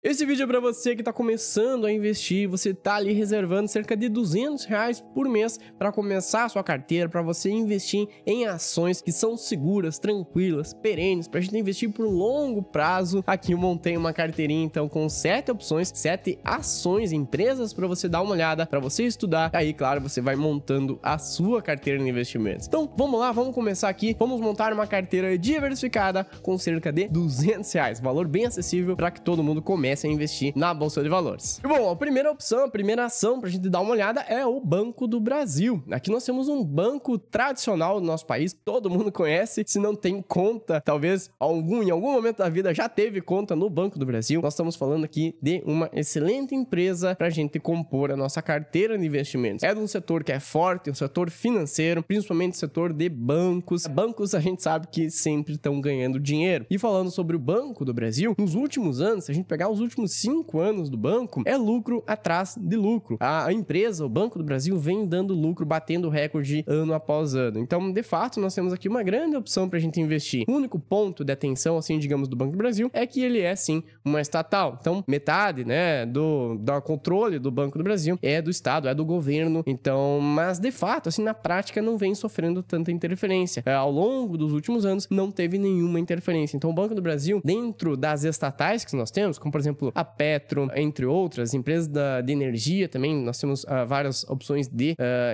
Esse vídeo é para você que está começando a investir, você está ali reservando cerca de R$200 por mês para começar a sua carteira, para você investir em ações que são seguras, tranquilas, perenes, para a gente investir por um longo prazo. Aqui eu montei uma carteirinha então com 7 opções, 7 ações, empresas para você dar uma olhada, para você estudar. Aí, claro, você vai montando a sua carteira de investimentos. Então, vamos lá, vamos começar aqui. Vamos montar uma carteira diversificada com cerca de R$200, valor bem acessível para que todo mundo comece a investir na Bolsa de Valores. E bom, a primeira opção, a primeira ação pra gente dar uma olhada é o Banco do Brasil. Aqui nós temos um banco tradicional do nosso país, todo mundo conhece. Se não tem conta, talvez em algum momento da vida já teve conta no Banco do Brasil. Nós estamos falando aqui de uma excelente empresa pra gente compor a nossa carteira de investimentos. É de um setor que é forte, um setor financeiro, principalmente o setor de bancos. Bancos a gente sabe que sempre estão ganhando dinheiro. E falando sobre o Banco do Brasil, nos últimos anos, se a gente pegar os últimos 5 anos do banco, é lucro atrás de lucro. A empresa, o Banco do Brasil, vem dando lucro, batendo recorde ano após ano. Então, de fato, nós temos aqui uma grande opção para a gente investir. O único ponto de atenção, assim, digamos, do Banco do Brasil é que ele é, sim, uma estatal. Então, metade, né, do controle do Banco do Brasil é do Estado, é do governo. Então, mas, de fato, assim, na prática, não vem sofrendo tanta interferência. Ao longo dos últimos anos, não teve nenhuma interferência. Então, o Banco do Brasil, dentro das estatais que nós temos, como, por exemplo, a Petro, entre outras, empresas de energia também, nós temos várias opções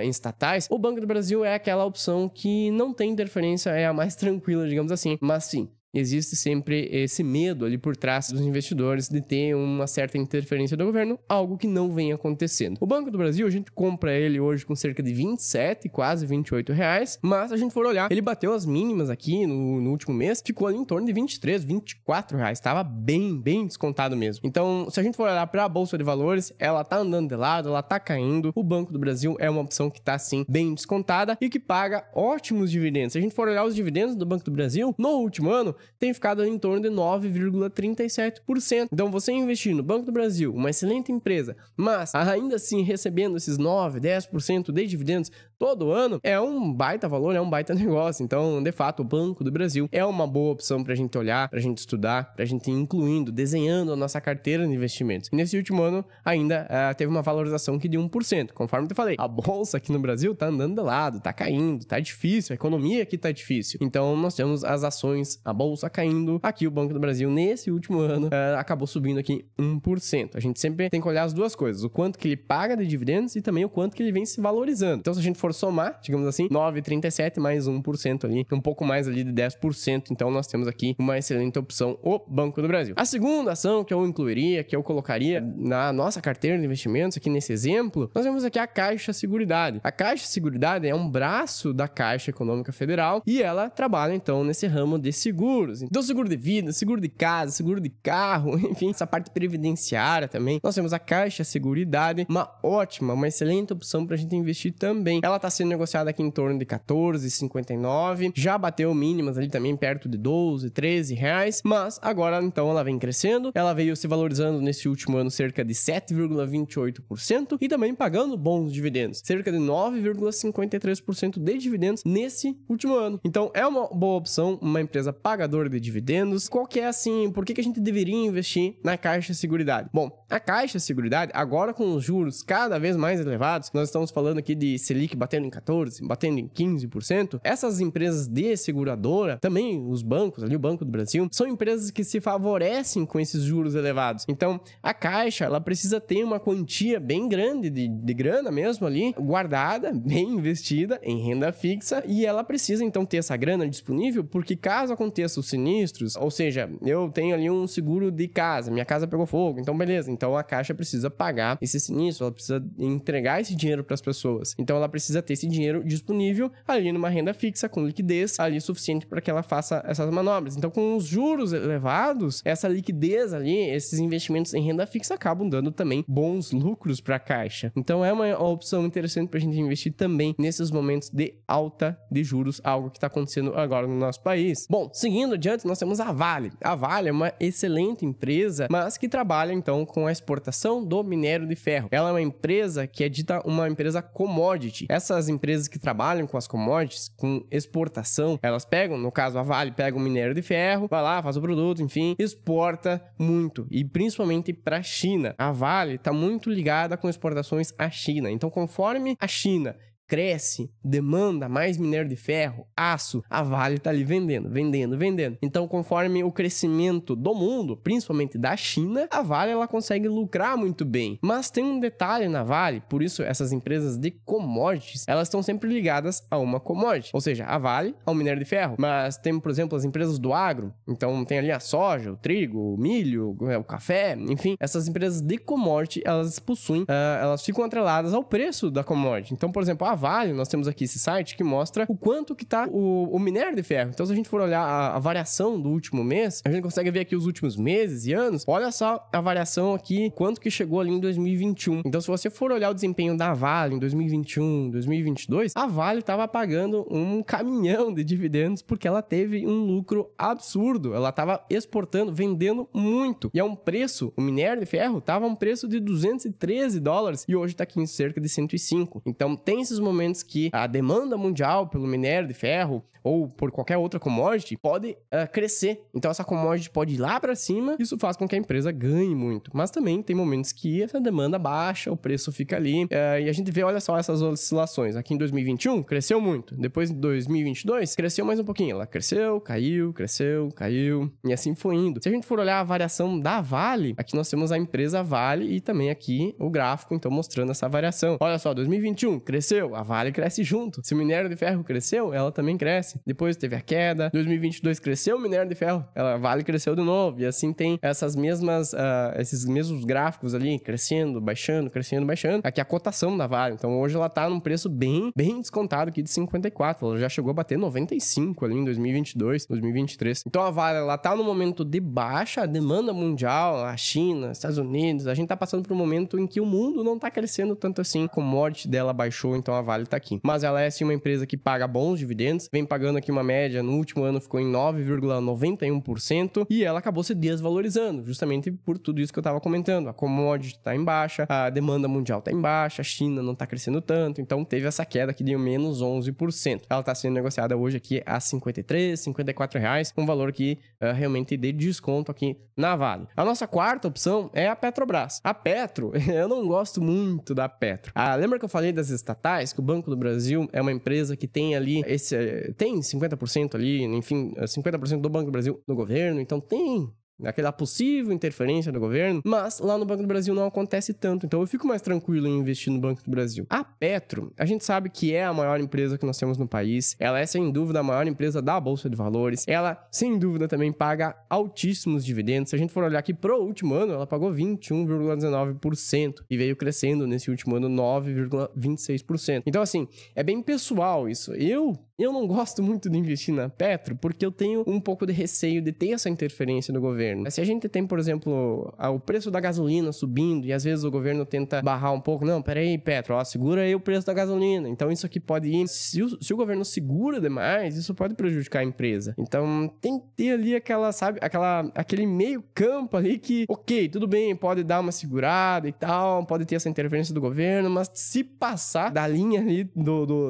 em estatais. O Banco do Brasil é aquela opção que não tem interferência, é a mais tranquila, digamos assim, mas sim, existe sempre esse medo ali por trás dos investidores de ter uma certa interferência do governo, algo que não vem acontecendo. O Banco do Brasil, a gente compra ele hoje com cerca de 27, quase R$28, mas se a gente for olhar, ele bateu as mínimas aqui no último mês, ficou ali em torno de 23, R$24, estava bem descontado mesmo. Então, se a gente for olhar para a Bolsa de Valores, ela tá andando de lado, ela tá caindo, o Banco do Brasil é uma opção que tá sim bem descontada e que paga ótimos dividendos. Se a gente for olhar os dividendos do Banco do Brasil, no último ano, tem ficado em torno de 9,37%. Então, você investir no Banco do Brasil, uma excelente empresa, mas ainda assim recebendo esses 9, 10% de dividendos todo ano, é um baita valor, é um baita negócio. Então, de fato, o Banco do Brasil é uma boa opção para a gente olhar, para a gente estudar, para a gente ir incluindo, desenhando a nossa carteira de investimentos. E nesse último ano, ainda teve uma valorização que de 1%. Conforme eu falei, a Bolsa aqui no Brasil tá andando de lado, tá caindo, tá difícil, a economia aqui tá difícil. Então, nós temos as ações, a Bolsa caindo. Aqui o Banco do Brasil, nesse último ano, acabou subindo aqui 1%. A gente sempre tem que olhar as duas coisas, o quanto que ele paga de dividendos e também o quanto que ele vem se valorizando. Então, se a gente for somar, digamos assim, 9,37 mais 1% ali, um pouco mais ali de 10%. Então, nós temos aqui uma excelente opção, o Banco do Brasil. A segunda ação que eu incluiria, que eu colocaria na nossa carteira de investimentos, aqui nesse exemplo, nós temos aqui a Caixa Seguridade. A Caixa Seguridade é um braço da Caixa Econômica Federal e ela trabalha, então, nesse ramo de seguros. Então, seguro de vida, seguro de casa, seguro de carro, enfim, essa parte previdenciária também. Nós temos a Caixa Seguridade, uma excelente opção para a gente investir também. Ela está sendo negociada aqui em torno de R$14,59, já bateu mínimas ali também perto de R$12, R$13, mas agora então ela vem crescendo, ela veio se valorizando nesse último ano cerca de 7,28% e também pagando bons dividendos, cerca de 9,53% de dividendos nesse último ano. Então é uma boa opção, uma empresa pagadora de dividendos. Qual que é assim, por que a gente deveria investir na Caixa Seguridade? Bom, a Caixa Seguridade, agora com os juros cada vez mais elevados, nós estamos falando aqui de Selic batendo em 14%, batendo em 15%, essas empresas de seguradora, também os bancos, ali o Banco do Brasil, são empresas que se favorecem com esses juros elevados. Então, a Caixa, ela precisa ter uma quantia bem grande de grana mesmo ali, guardada, bem investida em renda fixa, e ela precisa então ter essa grana disponível, porque caso aconteça os sinistros, ou seja, eu tenho ali um seguro de casa, minha casa pegou fogo, então beleza, então a Caixa precisa pagar esse sinistro, ela precisa entregar esse dinheiro para as pessoas, então ela precisa ter esse dinheiro disponível ali numa renda fixa, com liquidez ali suficiente para que ela faça essas manobras. Então, com os juros elevados, essa liquidez ali, esses investimentos em renda fixa acabam dando também bons lucros para a Caixa. Então, é uma opção interessante para a gente investir também nesses momentos de alta de juros, algo que está acontecendo agora no nosso país. Bom, seguindo adiante, nós temos a Vale. A Vale é uma excelente empresa, mas que trabalha então com a exportação do minério de ferro. Ela é uma empresa que é dita uma empresa commodity. essas empresas que trabalham com as commodities, com exportação, elas pegam, no caso a Vale pega um minério de ferro, vai lá, faz o produto, enfim, exporta muito, e principalmente para a China. A Vale está muito ligada com exportações à China, então conforme a China cresce, demanda mais minério de ferro, aço, a Vale tá ali vendendo. Então, conforme o crescimento do mundo, principalmente da China, a Vale ela consegue lucrar muito bem. Mas tem um detalhe na Vale, por isso essas empresas de commodities, elas estão sempre ligadas a uma commodity. Ou seja, a Vale ao minério de ferro. Mas tem, por exemplo, as empresas do agro. Então, tem ali a soja, o trigo, o milho, o café, enfim. Essas empresas de commodity, elas possuem, elas ficam atreladas ao preço da commodity. Então, por exemplo, a Vale, nós temos aqui esse site que mostra o quanto que tá o minério de ferro. Então, se a gente for olhar a variação do último mês, a gente consegue ver aqui os últimos meses e anos. Olha só a variação aqui, quanto que chegou ali em 2021. Então, se você for olhar o desempenho da Vale em 2021, 2022, a Vale estava pagando um caminhão de dividendos porque ela teve um lucro absurdo. Ela estava exportando, vendendo muito. E é um preço, o minério de ferro estava a um preço de $213 e hoje está aqui em cerca de 105. Então, tem esses momentos que a demanda mundial pelo minério de ferro ou por qualquer outra commodity pode crescer. Então, essa commodity pode ir lá para cima, isso faz com que a empresa ganhe muito. Mas também tem momentos que essa demanda baixa, o preço fica ali. E a gente vê, olha só, essas oscilações. Aqui em 2021, cresceu muito. Depois, em 2022, cresceu mais um pouquinho. Ela cresceu, caiu, e assim foi indo. Se a gente for olhar a variação da Vale, aqui nós temos a empresa Vale e também aqui o gráfico, então, mostrando essa variação. Olha só, 2021, cresceu, a Vale cresce junto. Se o minério de ferro cresceu, ela também cresce. Depois teve a queda. 2022 cresceu o minério de ferro, a Vale cresceu de novo. E assim tem essas mesmas, esses mesmos gráficos ali, crescendo, baixando. Aqui a cotação da Vale. Então hoje ela tá num preço bem descontado aqui de 54. Ela já chegou a bater 95 ali em 2022, 2023. Então a Vale, ela tá no momento de baixa, a demanda mundial, a China, Estados Unidos, a gente tá passando por um momento em que o mundo não tá crescendo tanto assim. A commodity dela baixou, então a Vale tá aqui. Mas ela é sim uma empresa que paga bons dividendos, vem pagando aqui uma média, no último ano ficou em 9,91% e ela acabou se desvalorizando, justamente por tudo isso que eu tava comentando. A commodity tá em baixa, a demanda mundial tá em baixa, a China não tá crescendo tanto, então teve essa queda aqui de menos 11%. Ela tá sendo negociada hoje aqui a R$53, R$54, um valor que realmente de desconto aqui na Vale. A nossa quarta opção é a Petrobras. A Petro, eu não gosto muito da Petro. Lembra que eu falei das estatais, que o Banco do Brasil é uma empresa que tem ali tem 50% ali, enfim, 50% do Banco do Brasil no governo, então tem aquela possível interferência do governo, mas lá no Banco do Brasil não acontece tanto, então eu fico mais tranquilo em investir no Banco do Brasil. A Petro, a gente sabe que é a maior empresa que nós temos no país, ela é sem dúvida a maior empresa da Bolsa de Valores, ela sem dúvida também paga altíssimos dividendos. Se a gente for olhar aqui pro último ano, ela pagou 21,19% e veio crescendo nesse último ano 9,26%. Então assim, é bem pessoal isso. Eu não gosto muito de investir na Petro porque eu tenho um pouco de receio de ter essa interferência do governo. Se a gente tem, por exemplo, o preço da gasolina subindo e às vezes o governo tenta barrar um pouco, não, peraí, Petro, segura aí o preço da gasolina. Então isso aqui pode ir, se o governo segura demais, isso pode prejudicar a empresa. Então tem que ter ali aquele meio campo ali que, ok, tudo bem, pode dar uma segurada e tal, pode ter essa interferência do governo, mas se passar da linha ali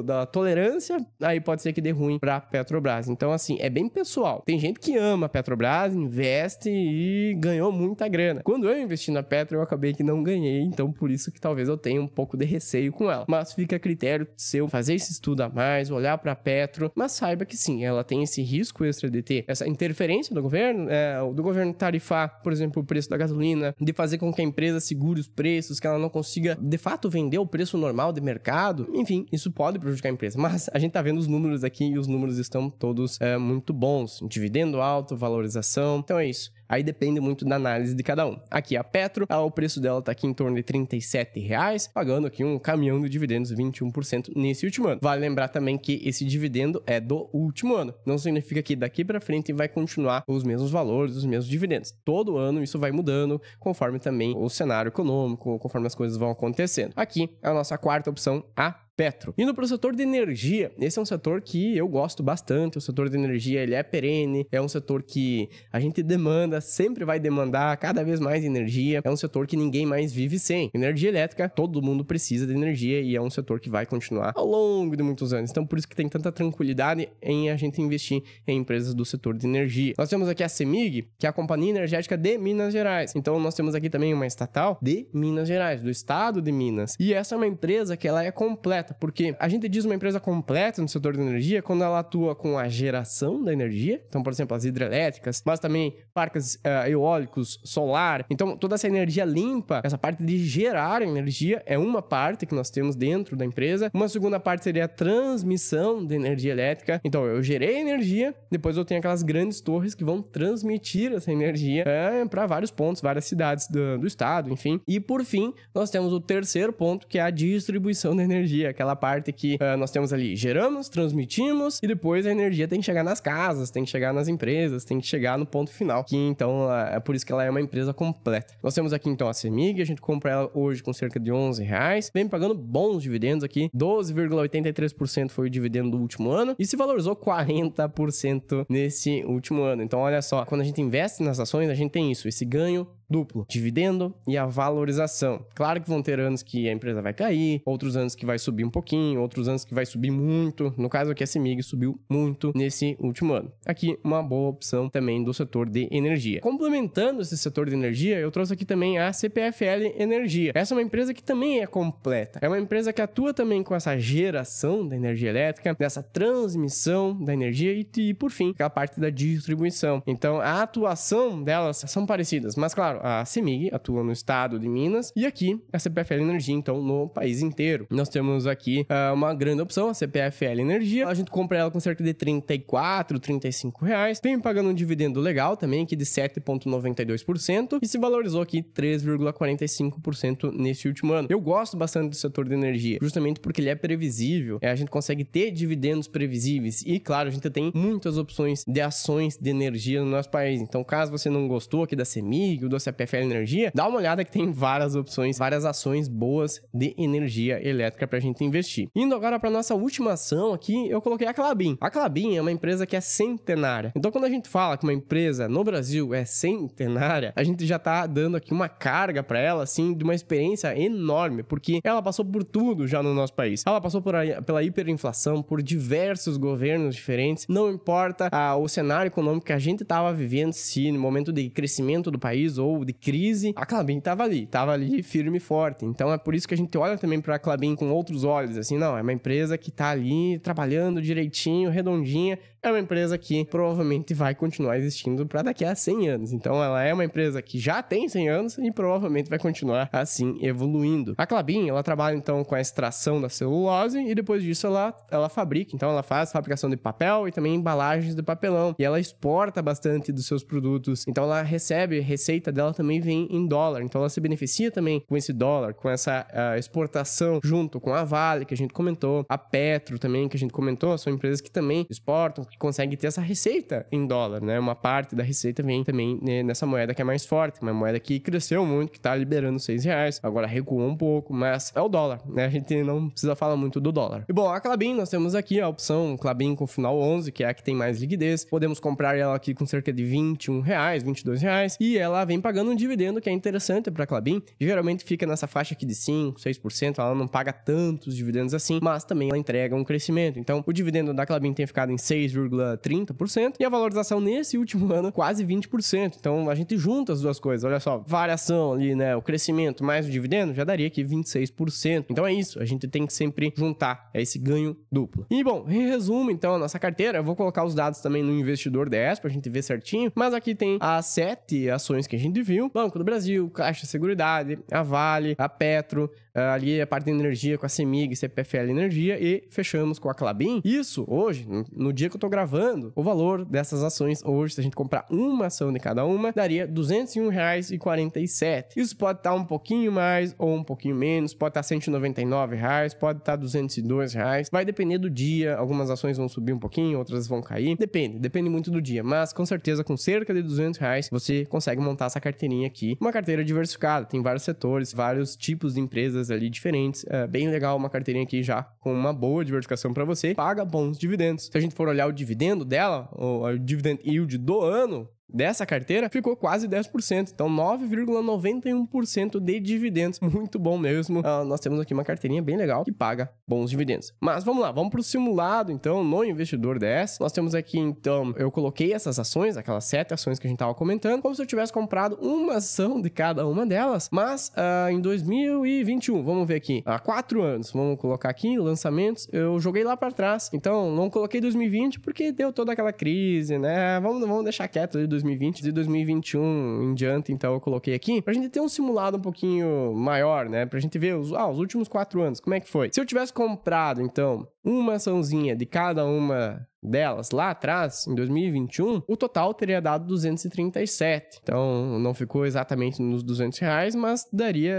da tolerância, aí pode ser que dê ruim pra Petrobras. Então, assim, é bem pessoal. Tem gente que ama a Petrobras, investe e ganhou muita grana. Quando eu investi na Petro, eu acabei que não ganhei, então por isso que talvez eu tenha um pouco de receio com ela. Mas fica a critério seu fazer esse estudo a mais, olhar pra Petro, mas saiba que sim, ela tem esse risco extra de ter essa interferência do governo tarifar, por exemplo, o preço da gasolina, de fazer com que a empresa segure os preços, que ela não consiga, de fato, vender o preço normal de mercado. Enfim, isso pode prejudicar a empresa, mas a gente tá vendo os números aqui e os números estão todos muito bons. Dividendo alto, valorização, então é isso. Aí depende muito da análise de cada um. Aqui a Petro, o preço dela tá aqui em torno de R$37, pagando aqui um caminhão de dividendos, 21% nesse último ano. Vale lembrar também que esse dividendo é do último ano. Não significa que daqui para frente vai continuar os mesmos valores, os mesmos dividendos. Todo ano isso vai mudando, conforme também o cenário econômico, conforme as coisas vão acontecendo. Aqui, a nossa quarta opção, a Petro. Indo para o setor de energia, esse é um setor que eu gosto bastante. O setor de energia, ele é perene, é um setor que a gente demanda, sempre vai demandar cada vez mais energia. É um setor que ninguém mais vive sem. Energia elétrica, todo mundo precisa de energia e é um setor que vai continuar ao longo de muitos anos. Então, por isso que tem tanta tranquilidade em a gente investir em empresas do setor de energia. Nós temos aqui a CEMIG, que é a Companhia Energética de Minas Gerais. Então, nós temos aqui também uma estatal de Minas Gerais, do estado de Minas. E essa é uma empresa que ela é completa, porque a gente diz uma empresa completa no setor de energia quando ela atua com a geração da energia. Então, por exemplo, as hidrelétricas, mas também parques eólicos, solar. Então, toda essa energia limpa, essa parte de gerar energia é uma parte que nós temos dentro da empresa. Uma segunda parte seria a transmissão de energia elétrica. Então, eu gerei energia, depois eu tenho aquelas grandes torres que vão transmitir essa energia para vários pontos, várias cidades do estado, enfim. E, por fim, nós temos o terceiro ponto, que é a distribuição da energia, aquela parte que nós temos ali, geramos, transmitimos e depois a energia tem que chegar nas casas, tem que chegar nas empresas, tem que chegar no ponto final, que então é por isso que ela é uma empresa completa. Nós temos aqui então a CEMIG, a gente compra ela hoje com cerca de R$11, vem pagando bons dividendos aqui, 12,83% foi o dividendo do último ano e se valorizou 40% nesse último ano. Então olha só, quando a gente investe nas ações, a gente tem isso, esse ganho duplo, dividendo e a valorização. Claro que vão ter anos que a empresa vai cair, outros anos que vai subir um pouquinho, outros anos que vai subir muito. No caso aqui a CEMIG subiu muito nesse último ano. Aqui uma boa opção também do setor de energia. Complementando esse setor de energia, eu trouxe aqui também a CPFL Energia. Essa é uma empresa que também é completa. É uma empresa que atua também com essa geração da energia elétrica, dessa transmissão da energia e por fim, aquela parte da distribuição. Então a atuação delas são parecidas, mas claro, a CEMIG atua no estado de Minas e aqui a CPFL Energia, então, no país inteiro. Nós temos aqui uma grande opção, a CPFL Energia. A gente compra ela com cerca de R$34, R$35. Vem pagando um dividendo legal também, aqui de 7,92% e se valorizou aqui 3,45% nesse último ano. Eu gosto bastante do setor de energia, justamente porque ele é previsível. A gente consegue ter dividendos previsíveis e, claro, a gente tem muitas opções de ações de energia no nosso país. Então, caso você não gostou aqui da CEMIG ou da CPFL Energia, dá uma olhada que tem várias opções, várias ações boas de energia elétrica pra gente investir. Indo agora para nossa última ação aqui, eu coloquei a Klabin. A Klabin é uma empresa que é centenária. Então, quando a gente fala que uma empresa no Brasil é centenária, a gente já tá dando aqui uma carga para ela, assim, de uma experiência enorme, porque ela passou por tudo já no nosso país. Ela passou pela hiperinflação, por diversos governos diferentes, não importa o cenário econômico que a gente tava vivendo, se no momento de crescimento do país ou de crise, a Klabin tava ali firme e forte. Então é por isso que a gente olha também para a Klabin com outros olhos, assim, não, é uma empresa que tá ali trabalhando direitinho, redondinha, é uma empresa que provavelmente vai continuar existindo para daqui a 100 anos. Então ela é uma empresa que já tem 100 anos e provavelmente vai continuar assim evoluindo. A Klabin, ela trabalha então com a extração da celulose e depois disso ela fabrica, então ela faz fabricação de papel e também embalagens de papelão e ela exporta bastante dos seus produtos. Então ela recebe, receita dela também vem em dólar. Então ela se beneficia também com esse dólar, com essa exportação junto com a Vale, que a gente comentou, a Petro também, que a gente comentou, são empresas que também exportam, que conseguem ter essa receita em dólar, né? Uma parte da receita vem também nessa moeda que é mais forte, uma moeda que cresceu muito, que tá liberando R$6, agora recuou um pouco, mas é o dólar, né? A gente não precisa falar muito do dólar. E bom, a Klabin, nós temos aqui a opção Klabin com final 11, que é a que tem mais liquidez. Podemos comprar ela aqui com cerca de R$21, R$22, e ela vem pagando um dividendo que é interessante para a Klabin. Geralmente fica nessa faixa aqui de 5%, 6%, ela não paga tantos dividendos assim, mas também ela entrega um crescimento. Então, o dividendo da Klabin tem ficado em 6,30% e a valorização nesse último ano quase 20%. Então, a gente junta as duas coisas. Olha só, variação ali, né, o crescimento mais o dividendo já daria aqui 26%. Então, é isso, a gente tem que sempre juntar esse ganho duplo. E, bom, em resumo, então, a nossa carteira, eu vou colocar os dados também no Investidor 10 pra gente ver certinho, mas aqui tem as 7 ações que a gente viu: Banco do Brasil, Caixa Seguridade, a Vale, a Petro, ali a parte de energia com a CEMIG, CPFL Energia, e fechamos com a Klabin. Isso, hoje, no dia que eu tô gravando, o valor dessas ações hoje, se a gente comprar uma ação de cada uma, daria R$201,47. Isso pode estar um pouquinho mais ou um pouquinho menos, pode estar R$199, pode estar R$202, vai depender do dia. Algumas ações vão subir um pouquinho, outras vão cair, depende muito do dia, mas com certeza com cerca de R$200 você consegue montar essa carteira carteirinha aqui, uma carteira diversificada, tem vários setores, vários tipos de empresas ali diferentes, é bem legal uma carteirinha aqui já com uma boa diversificação para você, paga bons dividendos. Se a gente for olhar o dividendo dela, o dividend yield do ano dessa carteira, ficou quase 10%, então 9,91% de dividendos, muito bom mesmo. Nós temos aqui uma carteirinha bem legal que paga bons dividendos. Mas vamos lá, vamos para o simulado, então, no Investidor DS. Nós temos aqui, então, eu coloquei essas ações, aquelas 7 ações que a gente estava comentando, como se eu tivesse comprado uma ação de cada uma delas, mas em 2021, vamos ver aqui, há 4 anos, vamos colocar aqui, lançamentos, eu joguei lá para trás, então não coloquei 2020 porque deu toda aquela crise, né, vamos deixar quieto ali 2020 e 2021 em diante, então eu coloquei aqui pra gente ter um simulado um pouquinho maior, né, pra gente ver os últimos 4 anos, como é que foi. Se eu tivesse comprado, então, uma açãozinha de cada uma delas lá atrás, em 2021, o total teria dado 237. Então, não ficou exatamente nos R$200, mas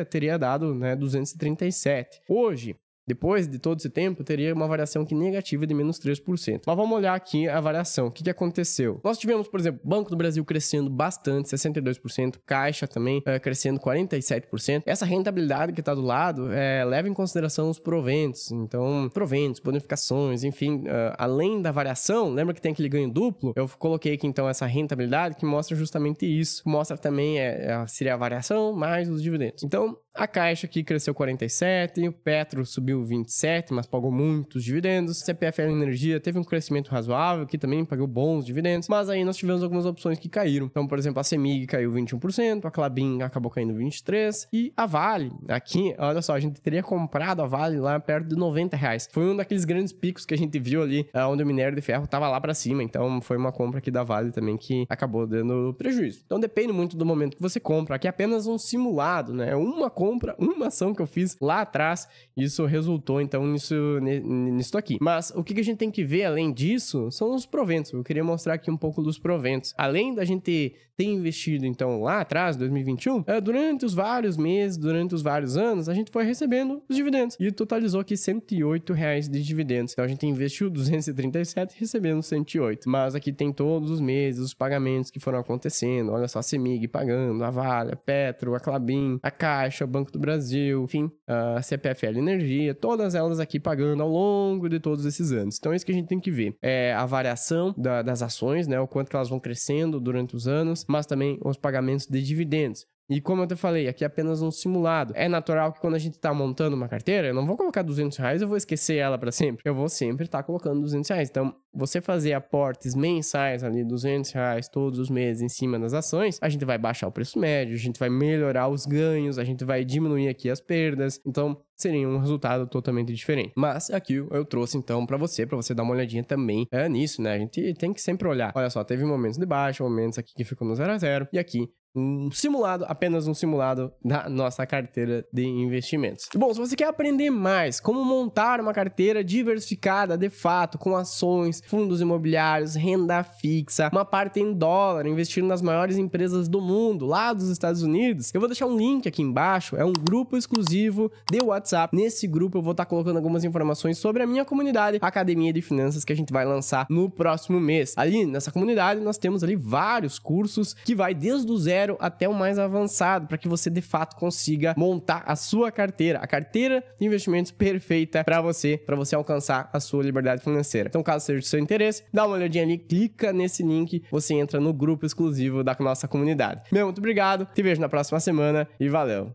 teria dado, né, 237. Hoje, depois de todo esse tempo, teria uma variação aqui negativa de menos 3%. Mas vamos olhar aqui a variação. O que aconteceu? Nós tivemos, por exemplo, Banco do Brasil crescendo bastante, 62%. Caixa também crescendo 47%. Essa rentabilidade que está do lado leva em consideração os proventos. Então, proventos, bonificações, enfim, além da variação, lembra que tem aquele ganho duplo? Eu coloquei aqui, então, essa rentabilidade que mostra justamente isso. Mostra também, seria a variação mais os dividendos. Então, a Caixa aqui cresceu 47%, o Petro subiu 27%, mas pagou muitos dividendos. CPFL Energia teve um crescimento razoável, que também pagou bons dividendos, mas aí nós tivemos algumas opções que caíram. Então, por exemplo, a CEMIG caiu 21%, a Klabin acabou caindo 23%, e a Vale, aqui, olha só, a gente teria comprado a Vale lá perto de R$90. Foi um daqueles grandes picos que a gente viu ali, onde o minério de ferro estava lá para cima, então foi uma compra aqui da Vale também que acabou dando prejuízo. Então, depende muito do momento que você compra. Aqui é apenas um simulado, né? Uma ação que eu fiz lá atrás, isso resultou então nisso aqui. Mas o que a gente tem que ver além disso são os proventos. Eu queria mostrar aqui um pouco dos proventos. Além da gente ter investido então lá atrás, 2021, durante os vários meses, durante os vários anos, a gente foi recebendo os dividendos e totalizou aqui R$108 de dividendos. Então a gente investiu 237 recebendo 108. Mas aqui tem todos os meses, os pagamentos que foram acontecendo. Olha só, a CEMIG pagando, a Vale, a Petro, a Klabin, a Caixa, o Banco do Brasil, enfim, a CPFL Energia, todas elas aqui pagando ao longo de todos esses anos. Então é isso que a gente tem que ver. A variação das ações, né, o quanto que elas vão crescendo durante os anos, mas também os pagamentos de dividendos. E como eu te falei, aqui é apenas um simulado. É natural que quando a gente tá montando uma carteira, eu não vou colocar R$200 e eu vou esquecer ela para sempre. Eu vou sempre estar colocando R$200. Então, você fazer aportes mensais ali, R$200 todos os meses em cima das ações, a gente vai baixar o preço médio, a gente vai melhorar os ganhos, a gente vai diminuir aqui as perdas. Então, seria um resultado totalmente diferente. Mas aqui eu trouxe então para você dar uma olhadinha também nisso, né? A gente tem que sempre olhar. Olha só, teve momentos de baixa, momentos aqui que ficou no 0 a 0 e aqui um simulado, apenas um simulado da nossa carteira de investimentos. Bom, se você quer aprender mais como montar uma carteira diversificada de fato, com ações, fundos imobiliários, renda fixa, uma parte em dólar, investindo nas maiores empresas do mundo, lá dos Estados Unidos, eu vou deixar um link aqui embaixo, é um grupo exclusivo de WhatsApp. Nesse grupo eu vou estar colocando algumas informações sobre a minha comunidade, a Academia de Finanças, que a gente vai lançar no próximo mês. Ali nessa comunidade nós temos ali vários cursos que vai desde o zero até o mais avançado, para que você de fato consiga montar a sua carteira, a carteira de investimentos perfeita para você alcançar a sua liberdade financeira. Então, caso seja do seu interesse, dá uma olhadinha ali, clica nesse link, você entra no grupo exclusivo da nossa comunidade. Muito obrigado, te vejo na próxima semana e valeu!